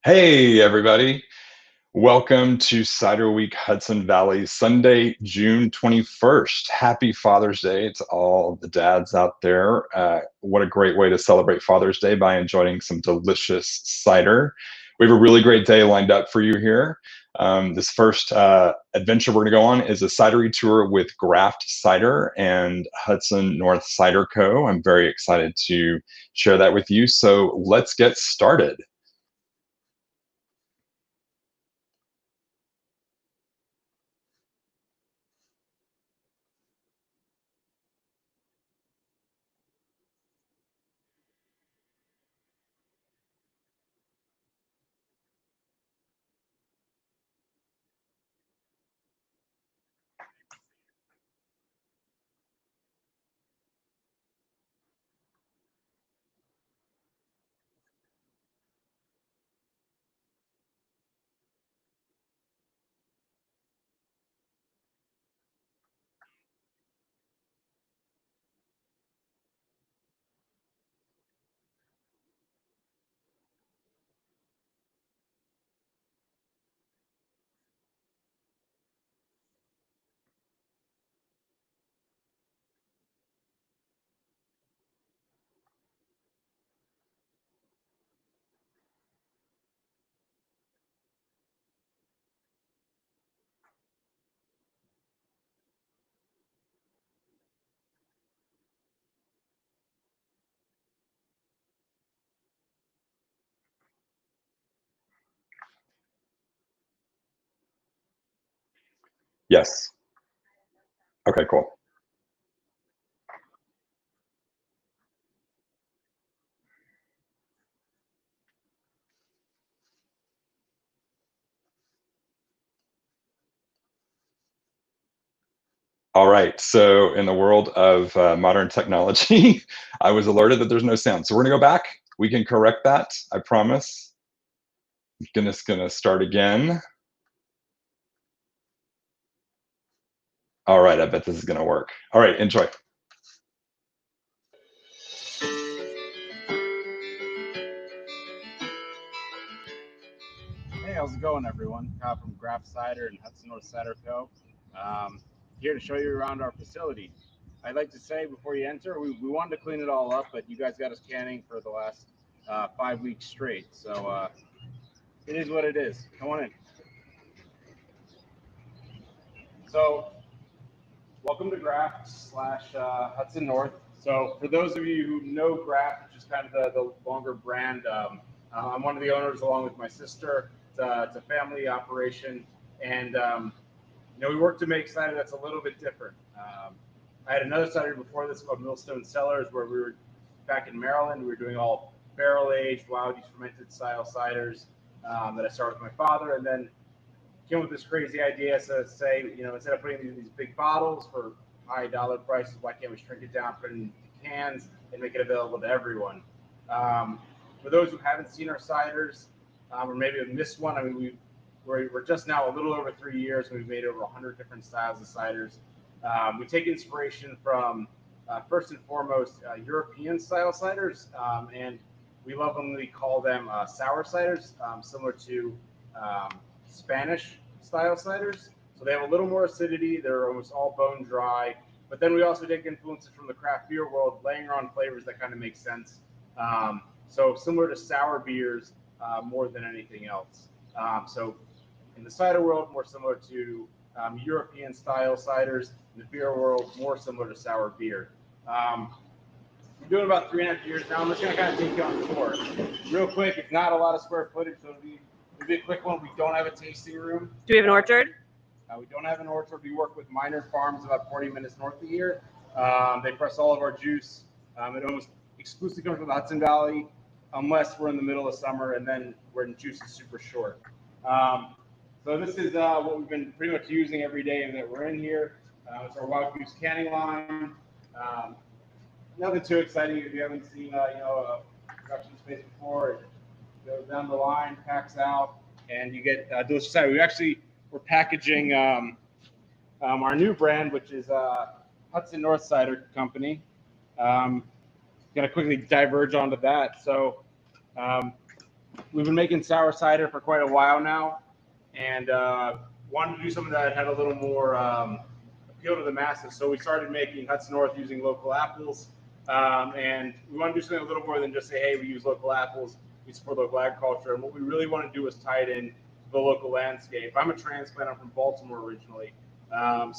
Hey, everybody. Welcome to Cider Week Hudson Valley, Sunday, June 21st. Happy Father's Day to all the dads out there. What a great way to celebrate Father's Day by enjoying some delicious cider. We have a really great day lined up for you here. This first adventure we're going to go on is a cidery tour with Graft Cider and Hudson North Cider Co. I'm very excited to share that with you. So let's get started. Yes. Okay, cool. All right. So, in the world of modern technology, I was alerted that there's no sound. So, we're going to go back. We can correct that. I promise. Goodness, going to start again. All right. I bet this is going to work. All right. Enjoy. Hey, how's it going, everyone? Kyle from Graft Cider and Hudson North Cider Co. Um, Here to show you around our facility. I'd like to say before you enter, we wanted to clean it all up, but you guys got us canning for the last 5 weeks straight. So it is what it is. Come on in. So welcome to Graft slash Hudson North. So for those of you who know Graft, which is kind of the longer brand, I'm one of the owners along with my sister. It's a family operation, and we work to make cider that's a little bit different. I had another cider before this called Millstone Cellars, where we were back in Maryland. We were doing all barrel aged, wild yeast fermented style ciders that I started with my father, and then came up with this crazy idea. So say, instead of putting these big bottles for high dollar prices, why can't we shrink it down, put it in cans, and make it available to everyone? Um, for those who haven't seen our ciders, or maybe have missed one, I mean, we're just now a little over 3 years, and we've made over 100 different styles of ciders. We take inspiration from, first and foremost, European style ciders, and we lovingly call them sour ciders, similar to Spanish style ciders. So they have a little more acidity. They're almost all bone dry. But then we also take influences from the craft beer world, laying on flavors that kind of make sense. So similar to sour beers more than anything else. So in the cider world, more similar to European style ciders. In the beer world, more similar to sour beer. We're doing about 3.5 years now. I'm just going to kind of take you on the tour. Real quick, it's not a lot of square footage, so it'll be a quick one. We don't have a tasting room. Do we have an orchard? We don't have an orchard. We work with Minor Farms about 40 minutes north of here. They press all of our juice. It almost exclusively comes from the Hudson Valley, unless we're in the middle of summer, and then when juice is super short. So this is what we've been pretty much using every day that we're in here. It's our wild goose canning line. Nothing too exciting if you haven't seen a production space before. It goes down the line, packs out, and you get delicious cider. We're packaging our new brand, which is Hudson North Cider Company. Going to quickly diverge onto that. So we've been making sour cider for quite a while now, and wanted to do something that had a little more appeal to the masses. So we started making Hudson North using local apples, and we want to do something a little more than just say, hey, we use local apples, we support local agriculture. And what we really want to do is tie it in to the local landscape. I'm a transplant. I'm from Baltimore originally, and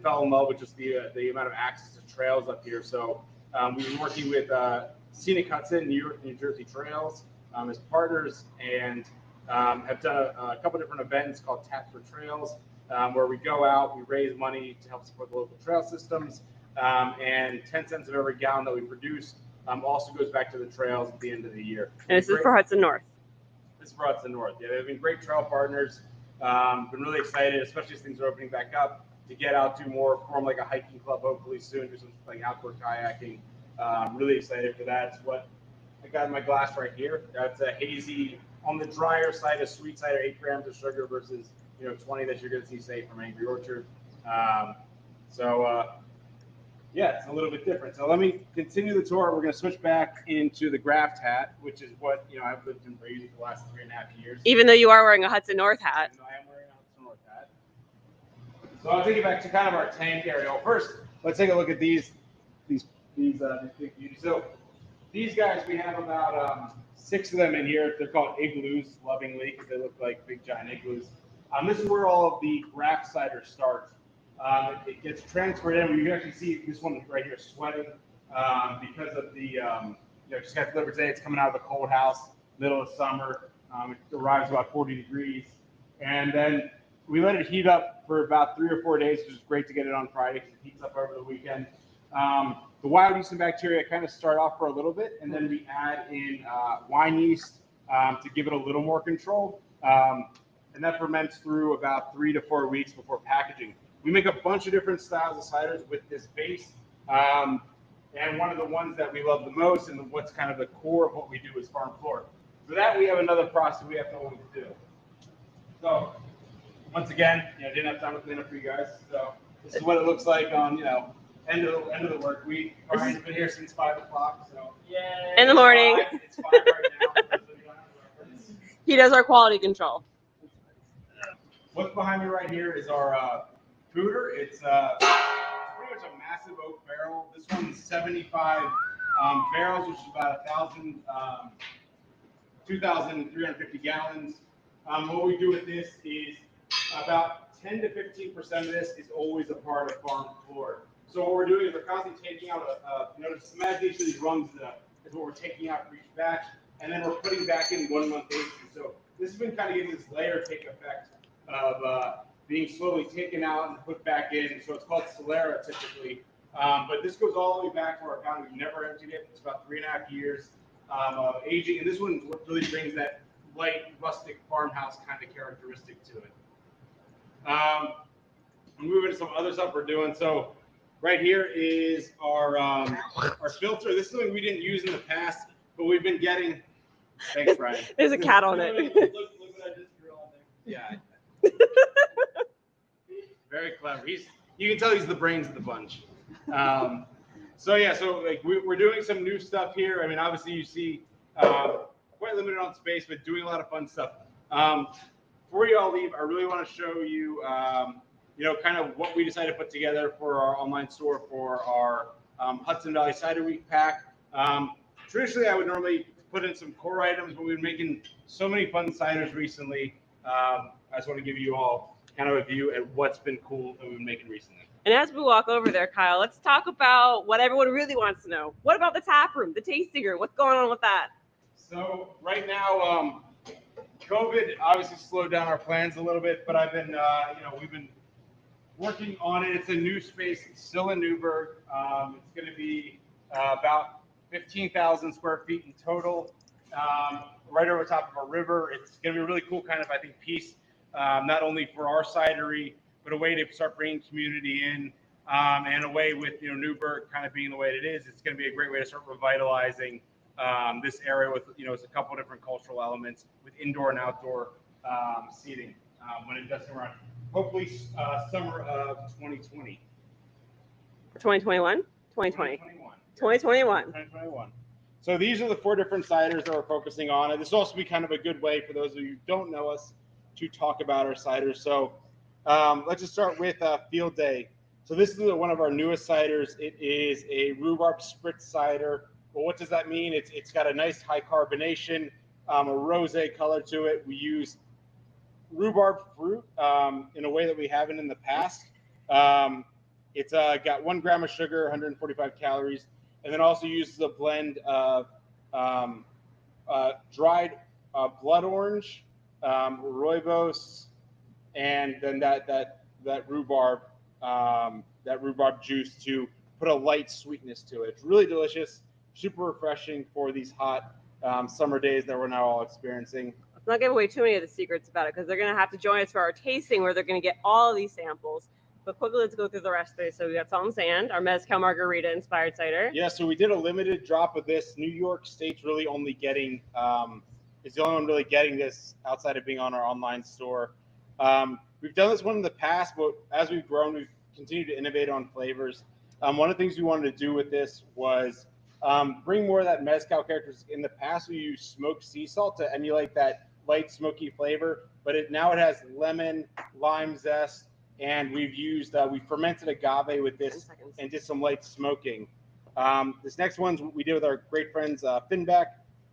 fell in love with just the amount of access to trails up here. So we've been working with Scenic Hudson, New York, New Jersey Trails as partners, and have done a couple different events called Tap for Trails, where we go out, we raise money to help support the local trail systems, and 10 cents of every gallon that we produce also goes back to the trails at the end of the year. And this is for Hudson North. This is for Hudson North. Yeah, they've been great trail partners. Been really excited, especially as things are opening back up, to get out, do more, form like a hiking club hopefully soon, do some like outdoor kayaking. Really excited for that. It's what I got in my glass right here. That's a hazy, on the drier side of sweet cider, 8 grams of sugar versus 20 that you're going to see, say, from Angry Orchard. Yeah, it's a little bit different. So let me continue the tour. We're going to switch back into the Graft hat, which is what I've lived in Brady for the last 3.5 years. Even though you are wearing a Hudson North hat. I am wearing a Hudson North hat. So I'll take you back to kind of our tank area. Well, first, let's take a look at these big beauties. So these guys, we have about 6 of them in here. They're called igloos, lovingly, because they look like big giant igloos. This is where all of the Graft cider starts. It gets transferred in. You can actually see this one right here sweating because of the just got delivered today. It's coming out of a cold house, middle of summer. It arrives about 40 degrees, and then we let it heat up for about 3 or 4 days, which is great to get it on Friday because it heats up over the weekend. The wild yeast and bacteria kind of start off for a little bit, and then we add in wine yeast to give it a little more control, and that ferments through about 3 to 4 weeks before packaging. We make a bunch of different styles of ciders with this base, and one of the ones that we love the most and what's kind of the core of what we do is farm floor. For that, we have another process we have to always do. So once again, didn't have time to clean up for you guys. So this is what it looks like on end of the work week. Brian's been here since 5 o'clock. So yay! In the morning. It's 5 right now. He does our quality control. What's behind me right here is our cooter. It's pretty much a massive oak barrel. This one's 75 barrels, which is about 2,350 gallons. What we do with this is about 10 to 15% of this is always a part of farm floor. So what we're doing is we're constantly taking out just imagine each of these rungs is what we're taking out for each batch, and then we're putting back in 1 month basis. So this has been kind of giving this layer cake effect of being slowly taken out and put back in. So it's called Sherrer typically. But this goes all the way back to our account. We've never emptied it. It's about 3.5 years of aging. And this one really brings that light, rustic farmhouse kind of characteristic to it. Moving to some other stuff we're doing. So right here is our filter. This is something we didn't use in the past, but we've been getting. Thanks, Brian. There's a cat on it. Look what I just drew on there. Yeah. Very clever. You can tell he's the brains of the bunch. So like we're doing some new stuff here. I mean, obviously you see quite limited on space, but doing a lot of fun stuff. Before you all leave, I really want to show you, kind of what we decided to put together for our online store for our Hudson Valley Cider Week pack. Traditionally, I would normally put in some core items, but we've been making so many fun ciders recently. I just want to give you all kind of a view at what's been cool that we've been making recently. And as we walk over there, Kyle, let's talk about what everyone really wants to know. What about the Taproom, the tasting room? What's going on with that? So right now, COVID obviously slowed down our plans a little bit, but I've been, we've been working on it. It's a new space. It's still in Newburgh. It's going to be about 15,000 square feet in total, right over top of a river. It's going to be a really cool kind of, I think, piece, not only for our cidery, but a way to start bringing community in, and a way with Newburgh kind of being the way it is. It's going to be a great way to start revitalizing this area with it's a couple different cultural elements with indoor and outdoor seating when it does come around. Hopefully summer of 2020. 2021? 2020. 2021. 2021. 2021. So these are the 4 different ciders that we're focusing on. And this will also be kind of a good way for those of you who don't know us to talk about our ciders. So let's just start with Field Day. So this is one of our newest ciders. It is a Rhubarb Spritz cider. Well, what does that mean? It's got a nice high carbonation, a rosé color to it. We use rhubarb fruit in a way that we haven't in the past. It's got 1 gram of sugar, 145 calories, and then also uses a blend of dried blood orange, rooibos, and then that rhubarb juice to put a light sweetness to it. It's really delicious, super refreshing for these hot summer days that we're now all experiencing. Let's not give away too many of the secrets about it because they're going to have to join us for our tasting where they're going to get all of these samples. But quickly, let's go through the rest of it. So we got Salt and Sand, our Mezcal Margarita inspired cider. Yeah, so we did a limited drop of this. New York State's really only getting, is the only one really getting this outside of being on our online store. We've done this one in the past, but as we've grown, we've continued to innovate on flavors. One of the things we wanted to do with this was bring more of that Mezcal character. In the past, we used smoked sea salt to emulate that light smoky flavor, but now it has lemon, lime zest, and we've used we fermented agave with this and did some light smoking. This next one's we did with our great friends Finback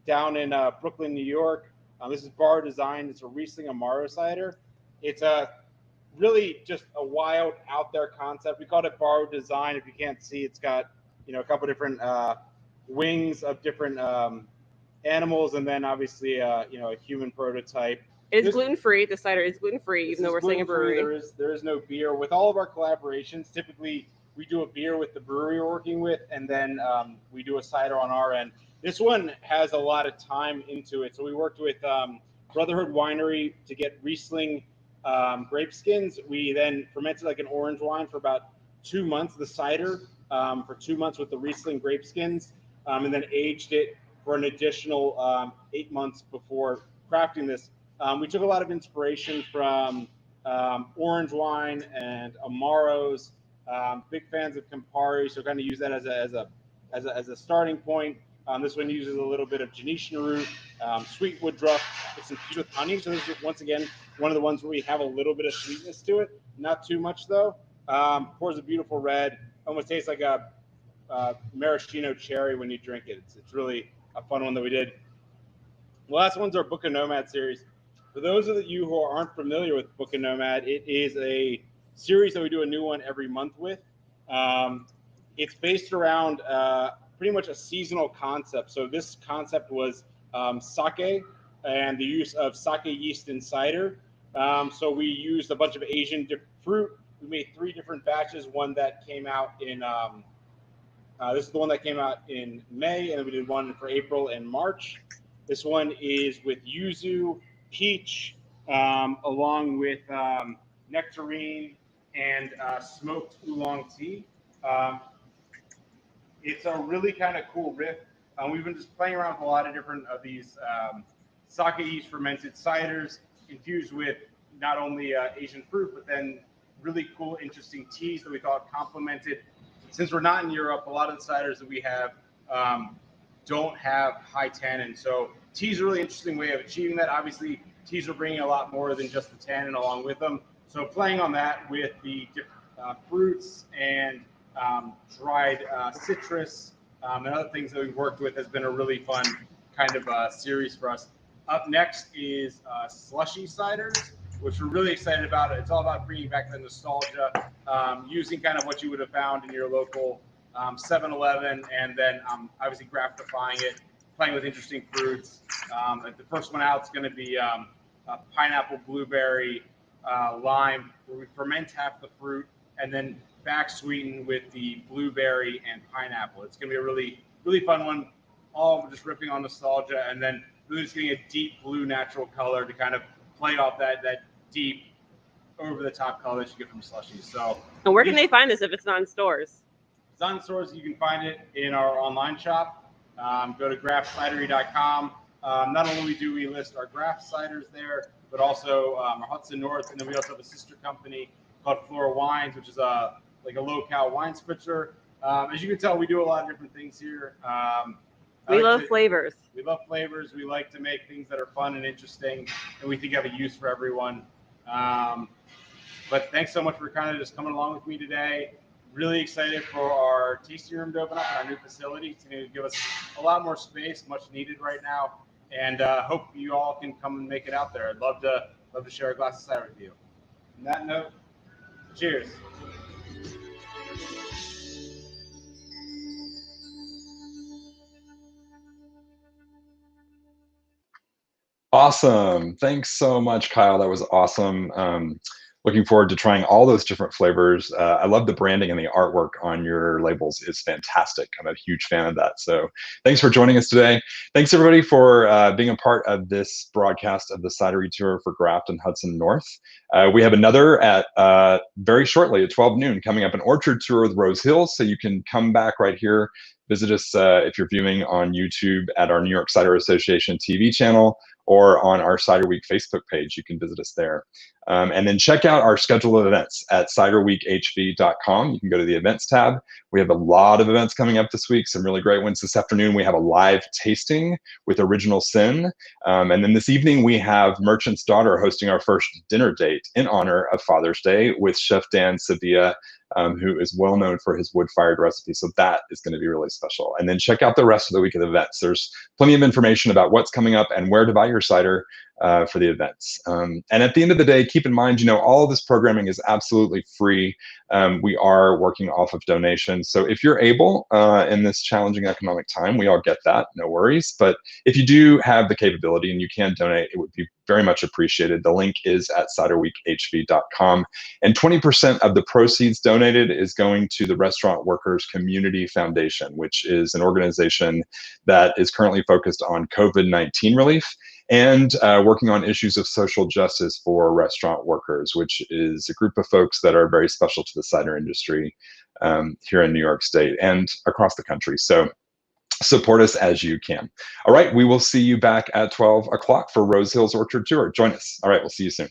down in Brooklyn, New York. This is Bar Design. It's a Riesling Amaro cider. It's a really just a wild out there concept. We called it Bar Design. If you can't see, it's got a couple different wings of different animals, and then obviously a human prototype. It's gluten-free. The cider is gluten-free, even though we're saying a brewery. There is no beer. With all of our collaborations, typically we do a beer with the brewery we're working with, and then we do a cider on our end. This one has a lot of time into it. So we worked with Brotherhood Winery to get Riesling grape skins. We then fermented like an orange wine for about 2 months, the cider for 2 months with the Riesling grape skins, and then aged it for an additional 8 months before crafting this. We took a lot of inspiration from orange wine and Amaros. Big fans of Campari, so kind of use that as a starting point. This one uses a little bit of Genetian root, sweet woodruff. It's infused with honey, so this is once again one of the ones where we have a little bit of sweetness to it, not too much though. Pours a beautiful red, almost tastes like a maraschino cherry when you drink it. It's really a fun one that we did. The last one's our Book of Nomad series. For those of you who aren't familiar with Book of Nomad, it is a series that we do a new one every month with. It's based around pretty much a seasonal concept. So this concept was sake and the use of sake yeast in cider. So we used a bunch of Asian fruit. We made 3 different batches. One that came out in this is the one that came out in May, and then we did one for April and March. This one is with yuzu, peach, along with nectarine and smoked oolong tea. It's a really kind of cool riff. We've been just playing around with a lot of different of these sake yeast fermented ciders infused with not only Asian fruit, but then really cool, interesting teas that we thought complemented. Since we're not in Europe, a lot of the ciders that we have don't have high tannin. So tea is a really interesting way of achieving that. Obviously, teas are bringing a lot more than just the tannin along with them. So playing on that with the different fruits and dried citrus and other things that we've worked with has been a really fun kind of series for us. Up next is Slushy Ciders, which we're really excited about. It's all about bringing back the nostalgia, using kind of what you would have found in your local 7-Eleven, and then obviously graftifying it, playing with interesting fruits. The first one out is going to be pineapple, blueberry, lime, where we ferment half the fruit and then back sweeten with the blueberry and pineapple. It's going to be a really, really fun one, all just ripping on nostalgia and then really just getting a deep blue natural color to kind of play off that deep over-the-top color that you get from slushies. So, and where can they find this if it's not in stores? It's not in stores. You can find it in our online shop. Go to graftcidery.com. Not only do we list our Graft ciders there, but also our Hudson North, and then we also have a sister company called Flora Wines, which is like a low-cal wine spritzer. As you can tell, we do a lot of different things here. We love flavors. We love flavors. We like to make things that are fun and interesting, and we think have a use for everyone. But thanks so much for kind of just coming along with me today. Really excited for our tasting room to open up in our new facility. It's going to give us a lot more space, much needed right now. And hope you all can come and make it out there. I'd love to share a glass of cider with you. On that note, cheers. Awesome. Thanks so much, Kyle. That was awesome. Looking forward to trying all those different flavors. I love the branding and the artwork on your labels is fantastic. I'm a huge fan of that. So thanks for joining us today. Thanks everybody for being a part of this broadcast of the Cidery Tour for Grafton Hudson North. We have another at very shortly at 12 noon coming up, an orchard tour with Rose Hills. So you can come back right here, visit us if you're viewing on YouTube at our New York Cider Association TV channel, or on our Cider Week Facebook page. You can visit us there. And then check out our schedule of events at ciderweekhv.com. You can go to the events tab. We have a lot of events coming up this week, some really great ones. This afternoon, we have a live tasting with Original Sin. And then this evening, we have Merchant's Daughter hosting our first dinner date in honor of Father's Day with Chef Dan Sevilla, who is well known for his wood-fired recipe. So that is going to be really special. And then check out the rest of the week of events. There's plenty of information about what's coming up and where to buy your cider for the events. And at the end of the day, keep in mind, all of this programming is absolutely free. We are working off of donations. So if you're able in this challenging economic time, we all get that, no worries. But if you do have the capability and you can donate, it would be very much appreciated. The link is at ciderweekhv.com. And 20% of the proceeds donated is going to the Restaurant Workers Community Foundation, which is an organization that is currently focused on COVID-19 relief and working on issues of social justice for restaurant workers, which is a group of folks that are very special to the cider industry here in New York State and across the country. So support us as you can. All right, we will see you back at 12 o'clock for Rose Hills Orchard Tour. Join us. All right, we'll see you soon.